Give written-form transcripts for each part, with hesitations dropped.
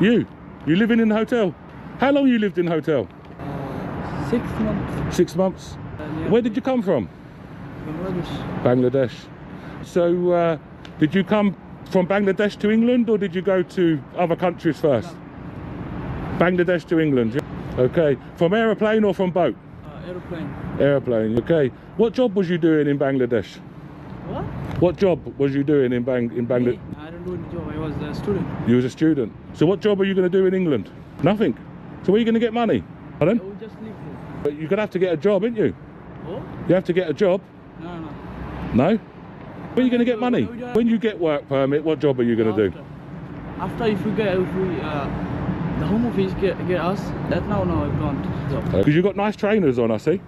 You living in a hotel? How long you lived in a hotel? 6 months. 6 months? Yeah. Where did you come from? Bangladesh. Bangladesh. So did you come from Bangladesh to England, or did you go to other countries first? No. Bangladesh to England, yeah? Okay. From aeroplane or from boat? Aeroplane. Aeroplane, okay. What job was you doing in Bangladesh? What? What job was you doing in Bangladesh? I don't do any job. I was a student. You was a student. So what job are you going to do in England? Nothing. So where are you going to get money? I Pardon? will just live here. But you're going to have to get a job, ain't you? Oh? You have to get a job. No, no. No? Where are you going to get money? No, we don't. When you get work permit, what job are you going to do? After if we the home office get us, that now I don't job. Because you've got nice trainers on, I see.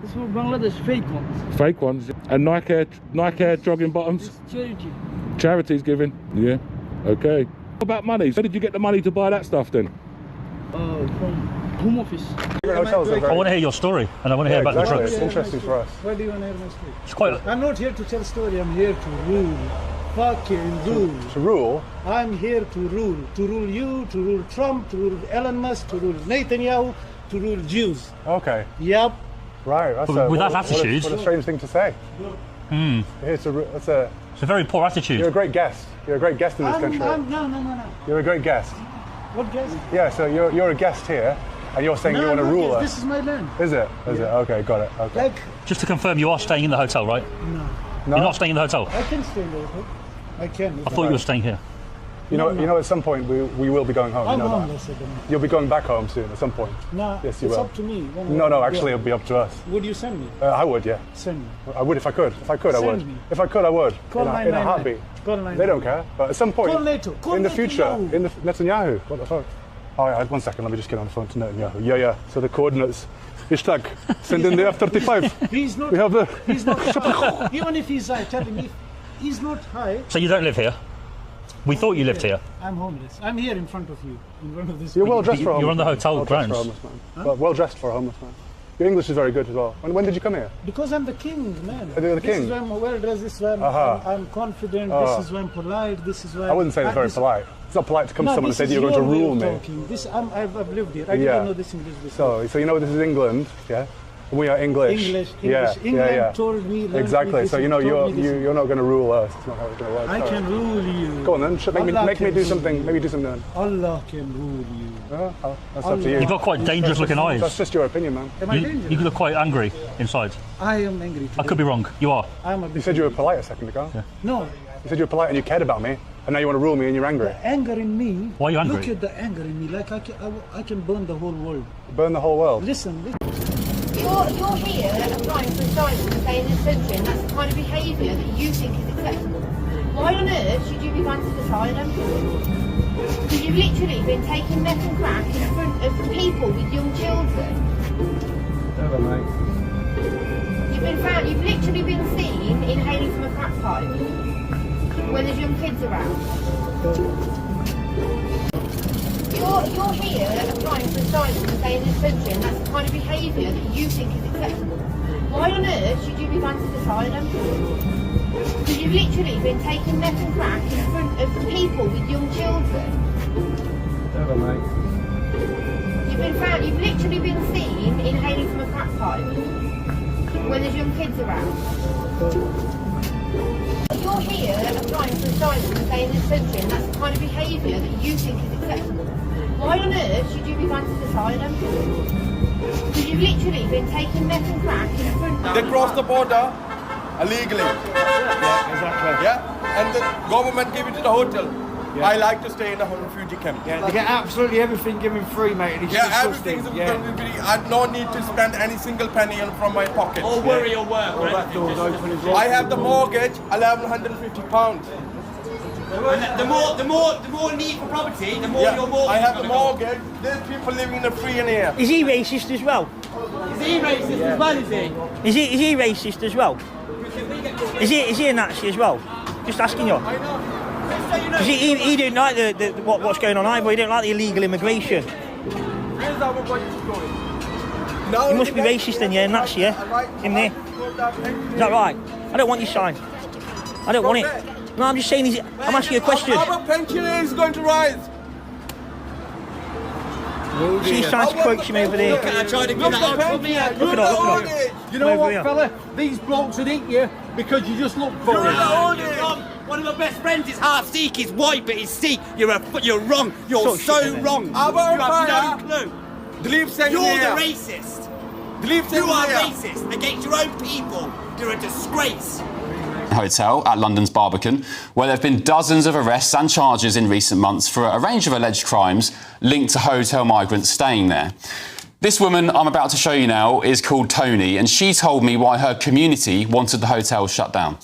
This for Bangladesh fake ones. Fake ones. And Nike Air jogging bottoms. This charity. Charity's giving. Yeah. Okay. What about money? Where did you get the money to buy that stuff then? From home office. I want to hear your story, and I want to hear about the drugs. It's interesting for us. Why do you want to hear my story? It's quite. I'm not here to tell story, I'm here to rule. Fucking rule. To rule? I'm here to rule. To rule you, to rule Trump, to rule Elon Musk, to rule Netanyahu, to rule Jews. Okay. Yep. Right. That's But with that attitude- what a strange thing to say. It's a very poor attitude. You're a great guest. You're a great guest in this country. No. You're a great guest. What guys? Yeah, so you're a guest here, and you're saying you want to no, rule guys, us. This is my land. Is it? Is it? Okay, got it. Okay. Like, Just to confirm, you are staying in the hotel, right? no. No? You're not staying in the hotel. I can stay in the hotel. I can. I thought you were staying here. You know, at some point we will be going home. I'm you know homeless at the moment. that. You'll be going back home soon at some point. No, Yes, you it's will. up to me. No, actually, it'll be up to us. Would you send me? I would, yeah. Send me. I would if I could. If I could, I Send would. me. If I could, I would. Call in a 999. heartbeat. Call They 999. don't care. But at some point, Call NATO. Call in the Netanyahu. future, in the Netanyahu. What the fuck? Oh, yeah, 1 second. Let me just get on the phone to Netanyahu. Yeah. So the coordinates. Ishtag. Send in the F-35. He's not. We have the. He's not high. Even if he's high, tell him if he's not high. So you don't live here? We thought you lived here. I'm homeless. I'm here in front of you, in front of this. You're well dressed for a homeless You're on the man. hotel Well dressed for a grounds. homeless man. Well, well dressed for a homeless man. Your English is very good as well. When did you come here? Because I'm the king, man. You're the This king? is why I'm well dressed. This is why I'm confident. This is why I'm polite. This is why. I wouldn't say it's very polite. It's not polite to come to someone and say that you're going to rule me. This I've lived here. I Yeah. didn't know this English before. So you know this is England, yeah? We are English. English. England told me. learned me, Exactly. this So you is- know told me this. you're not going to rule us. It's not how it's going to work. I Sorry. can rule you. Go on then. Allah Make me can do rule something. you. Maybe do something. Allah can rule you. Oh, that's up to you. You've got quite dangerous looking That's eyes. just your opinion, man. Am I You dangerous? look quite angry inside. I am angry today. I could be wrong. You are. I'm a You bit said you were polite a second ago. Yeah. No, You said you were polite and you cared about me, and now you want to rule me and you're angry. anger in me. Why are you angry? Look at the anger in me. Like I can burn the whole world. Burn the whole world. Listen. You're here applying for asylum to stay in this country, and that's the kind of behaviour that you think is acceptable. Why on earth should you be granted asylum? Because you've literally been taking meth and crack in front of people with young children. Hello, mate. You've literally been seen inhaling from a crack pipe when there's young kids around. You're here applying for asylum to stay in this country, and that's the kind of behaviour that you think is acceptable. Why on earth should you be granted asylum? Because you've literally been taking meth and crack in front of people with young children. Hello, mate. You've literally been seen inhaling from a crack pipe when there's young kids around. You're here applying for asylum to stay in this country, and that's the kind of behaviour that you think is acceptable. Why on earth should you be granted asylum? Because you've literally been taking meth and crack in front of... They cross the border illegally. Yeah, exactly. Yeah? And the government give it to the hotel. Yeah. I like to stay in a refugee camp. Yeah, they get absolutely everything given free, mate. And it's Yeah, disgusting. everything's Yeah. going to be. I don't need to spend any single penny from my pocket. Or worry or work. All that door's open as well. I have the mortgage, £1,150. And the more need for property, the more your mortgage. I have the is gonna mortgage. There's people living in the free in here. Is he racist as well? go. Is he racist as well? Is he? Is he racist as well? Is he a Nazi as well? Just asking you. I know. Because he didn't like what's going on either. He didn't like the illegal immigration. Where's our budget going? Now He must be racist then, yeah, Nazi, yeah? In there. Is that right? I don't want your sign. I don't want it. No, I'm just saying, I'm asking you a question. Our pension is going to rise. She's trying to coach him over there. Look at her trying to get that out from here. Look at her. You know Over what, here. fella? These blokes would eat you because you just look for it. One of my best friends is half Sikh, he's white, but he's Sikh. You're wrong. You're so wrong. You have no clue. You're the racist. You are racist against your own people. You're a disgrace. Hotel at London's Barbican, where there have been dozens of arrests and charges in recent months for a range of alleged crimes linked to hotel migrants staying there. This woman I'm about to show you now is called Tony, and she told me why her community wanted the hotel shut down.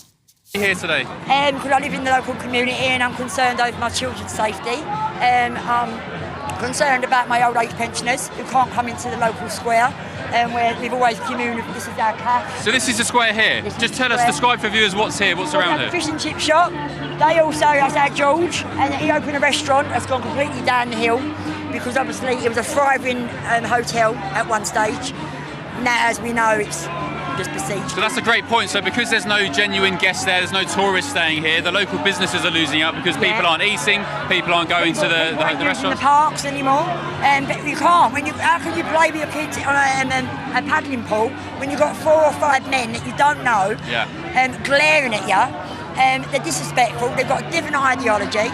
Here today? Because I live in the local community and I'm concerned over my children's safety. I'm concerned about my old age pensioners who can't come into the local square where we've always communed. This is our cafe. So this is the square here. Just tell us, describe for viewers what's here, what's around here. Fish and chip shop. They also, that's our George, and he opened a restaurant that's gone completely down the hill because obviously it was a thriving hotel at one stage. Now, as we know, it's just besieged. So that's a great point. So because there's no genuine guests there's no tourists staying here, the local businesses are losing out because people aren't eating, people aren't going to the restaurants. In the parks anymore, but you can't. How can you play with your kids on a paddling pool when you've got 4 or 5 men that you don't know glaring at you? They're disrespectful. They've got a different ideology.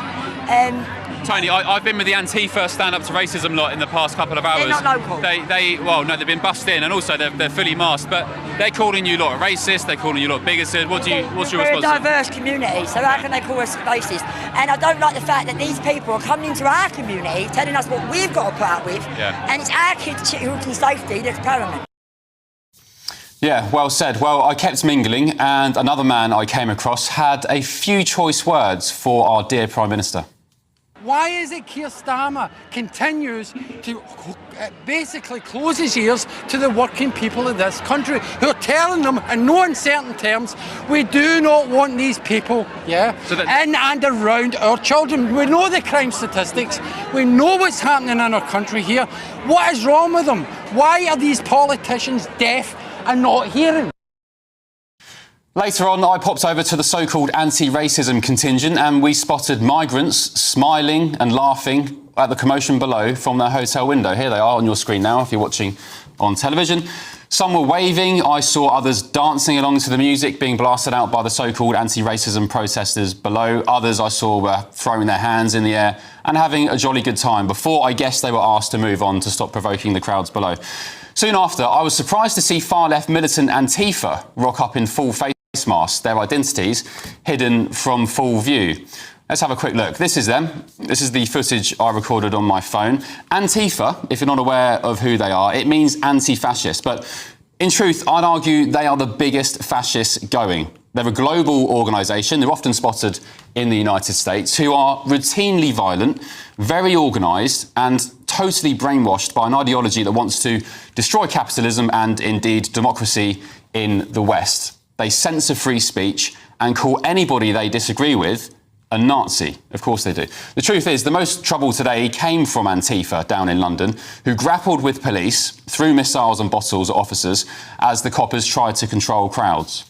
Tony, I've been with the Antifa stand up to racism lot in the past couple of hours. They're not local. Well, no, they've been bussed in, and also they're fully masked. But they're calling you lot racist. They're calling you lot bigoted. What's your response? We're a diverse community, so how can they call us racist? And I don't like the fact that these people are coming into our community, telling us what we've got to put up with, and it's our kids' children's safety that's paramount. Yeah, well said. Well, I kept mingling, and another man I came across had a few choice words for our dear Prime Minister. Why is it Keir Starmer continues to basically close his ears to the working people of this country who are telling them in no uncertain terms, we do not want these people in and around our children. We know the crime statistics. We know what's happening in our country here. What is wrong with them? Why are these politicians deaf and not hearing? Later on, I popped over to the so-called anti-racism contingent and we spotted migrants smiling and laughing at the commotion below from their hotel window. Here they are on your screen now if you're watching on television. Some were waving. I saw others dancing along to the music being blasted out by the so-called anti-racism protesters below. Others I saw were throwing their hands in the air and having a jolly good time before I guess they were asked to move on to stop provoking the crowds below. Soon after, I was surprised to see far-left militant Antifa rock up in full face masks, their identities hidden from full view. Let's have a quick look. This is them. This is the footage I recorded on my phone. Antifa, if you're not aware of who they are, it means anti-fascist. But in truth, I'd argue they are the biggest fascists going. They're a global organisation. They're often spotted in the United States, who are routinely violent, very organised and totally brainwashed by an ideology that wants to destroy capitalism and, indeed, democracy in the West. They censor free speech and call anybody they disagree with a Nazi. Of course they do. The truth is, the most trouble today came from Antifa down in London, who grappled with police, threw missiles and bottles at officers as the coppers tried to control crowds.